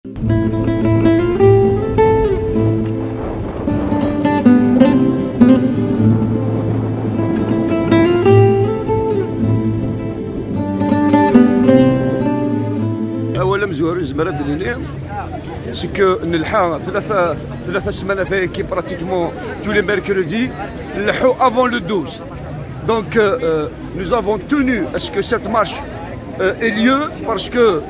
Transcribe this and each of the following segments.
اولا مزوار الزمره ديالنا سي كو نلحق ثلاثه سمانات كي براتيكمون tous les mercredis نلحقوا avant le 12. Donc nous avons tenu à ce que cette marche ait lieu parce que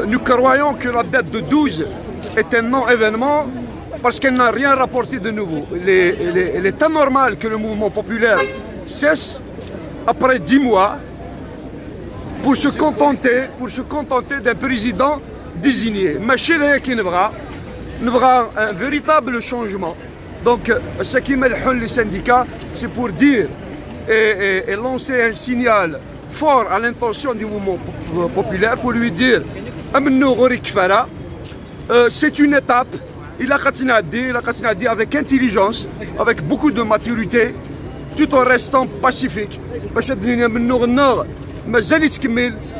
nous croyons que la date de 12 est un non-événement parce qu'elle n'a rien rapporté de nouveau. Il est anormal que le mouvement populaire cesse après 10 mois pour se contenter d'un président désigné. Mais qui n'aura un véritable changement. Donc, ce qui met les syndicats, c'est pour dire et lancer un signal fort à l'intention du mouvement populaire pour lui dire c'est une étape, il a dit avec intelligence, avec beaucoup de maturité, tout en restant pacifique.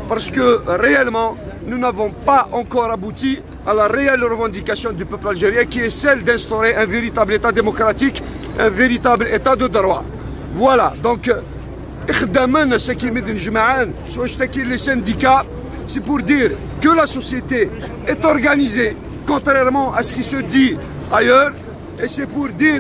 Parce que réellement, nous n'avons pas encore abouti à la réelle revendication du peuple algérien qui est celle d'instaurer un véritable État démocratique, un véritable État de droit. Voilà, donc, les syndicats, c'est pour dire que la société est organisée contrairement à ce qui se dit ailleurs. Et c'est pour dire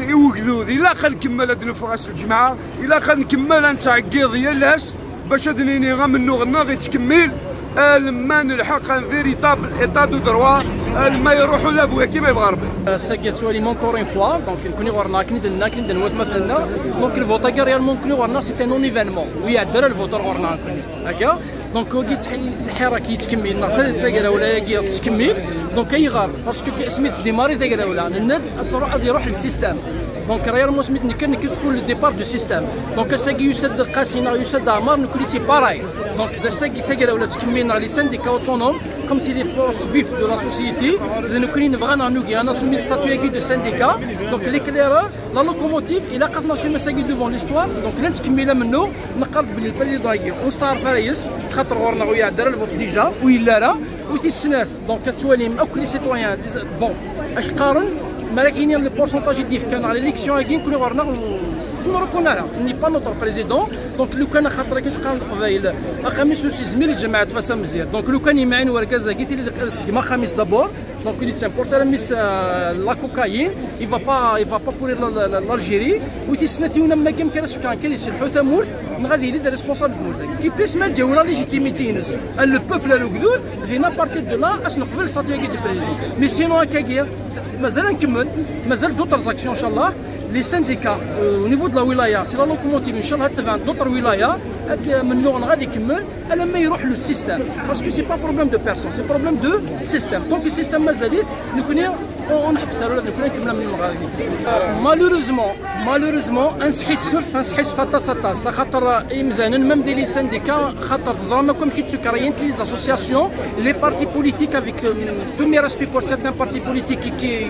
il a نكمل هاد الفرص الجماعه الا غنكمل نتعقيض يا الناس باش هادني غنمنو غنا غيتكمل لما نلحق ان فيريتابل ايتا دو دروا ما يروحوا لابويا كيما يبغى ربي. ساكيت سوالي encore une fois donc كوني ورنا كني نوت مثلنا دونك الفوتا ريالمون كوني ورنا سيتي نون ايفينمون ويعدل الفوتور ورنا هكا دونك كي الحراك يتكمل ثقيله ولا تكمل دونك يغار باسكو سميت ديماري ثقيله ولا الند يروح للسيستم دونك ريالمون سميت كتكون لو ديبار دو سيستم دونك ساكي يسد قاسينا يسد عمار نكولي سي باراي دونك ساكي ثقيله ولا تكملنا لي سانديكا اوتونوم comme si les forces vives de la société nous connaissent vraiment nous qui on a soumis le statut de syndicat donc l'éclaireur la locomotive il a quand même مساجي devant l'histoire donc là نكملها منه نقرب بالبريزيدون ونستعرف فرايس خاطر غورنا ويا دار الفوت ديجا ويلا لا وتيسناف دونك كتواليم او كل سيتويان بون اش قارن ولكن لي بورسونتاج ديف كان على ليكسيون كاين كل غورنا نوركونا ني با نوتر بريزيدون دونك لو كان خاطر كيتقال القبايل خميس وسي زميل الجماعه تفاسا مزيان دونك لو كان يمعين وركازا قلت لي سكما خميس دابور دونك il s'importe ميس لا كوكايين il va pas pour l'Algérie وتيسناتيونا ما كان كان كيسلحو تمورت غادي يلي ريسبونسابل مورت كي بيس ما جاونا ليجيتيميتي نس لو بوبل الوكدود غينا بارتي دو لا اش نقبل ستاتيو دو بريزيدون مي سينو هكاكيا مازال نكمل مازال دوطر اكسيون ان شاء الله. Les syndicats au niveau de la wilaya, c'est la locomotive, Inch'Allah, d'autres wilayas, maintenant on va décimmer, elle met le système. Parce que ce n'est pas un problème de personne, c'est un problème de système. Donc le système mazalit, nous connaissons, on a malheureusement, un schis fatasata, ça khatar même des syndicats, khatar zama comme qui se créent les associations, les partis politiques avec tout mes respect pour certains partis politiques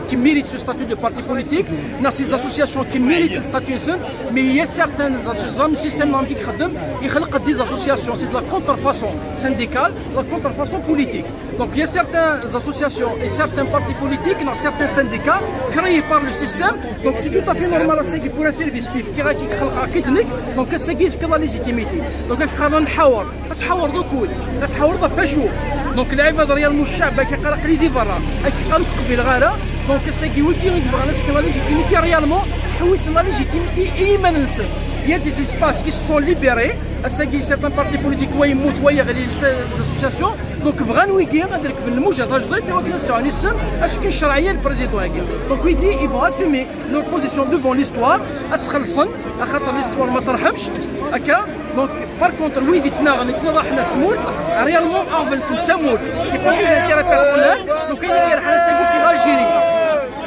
qui méritent ce statut de parti politique, dans ces associations qui méritent le statut, mais il y a certaines associations, le système qui crée des associations, c'est de la contrefaçon syndicale, la contrefaçon politique. Donc il y a certaines associations et certains partis politiques, dans certains syndicats créés par le système, donc c'est tout à fait normal pour un service PIF qui crée donc c'est que la légitimité. Donc نحاور دوكود نحاور فاشو دونك العباد ريال الشعب كيقرا قليدي برا كيقال قبيل غاره دونك ساكي ويكي نبغى ناس كما ليجيتيميتي ريالمون تحوس لا ليجيتيميتي ايما ننسى il y a des espaces qui se sont libérés certains partis politiques ou يموت ويغلي les associations donc vraiment ويكي غادرك في الموجه ضجدت وكنسوا على السم اسكو الشرعيه البريزيدون هكا دونك ويكي ils vont assumer leur position devant l'histoire تخلصن خاطر l'histoire ما ترحمش هكا دونك par contre oui يتناغ حنا في مول réellement افنسن تمول سي با دي انتيري بيرسونيل دونك كاين حنا سي l'Algérie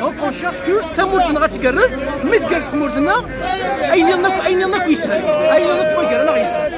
donc on cherche que تمورتنا غتكرز مي تكرز تمورتنا اين ينك يسهل اين ينك ما يقرا لا يسهل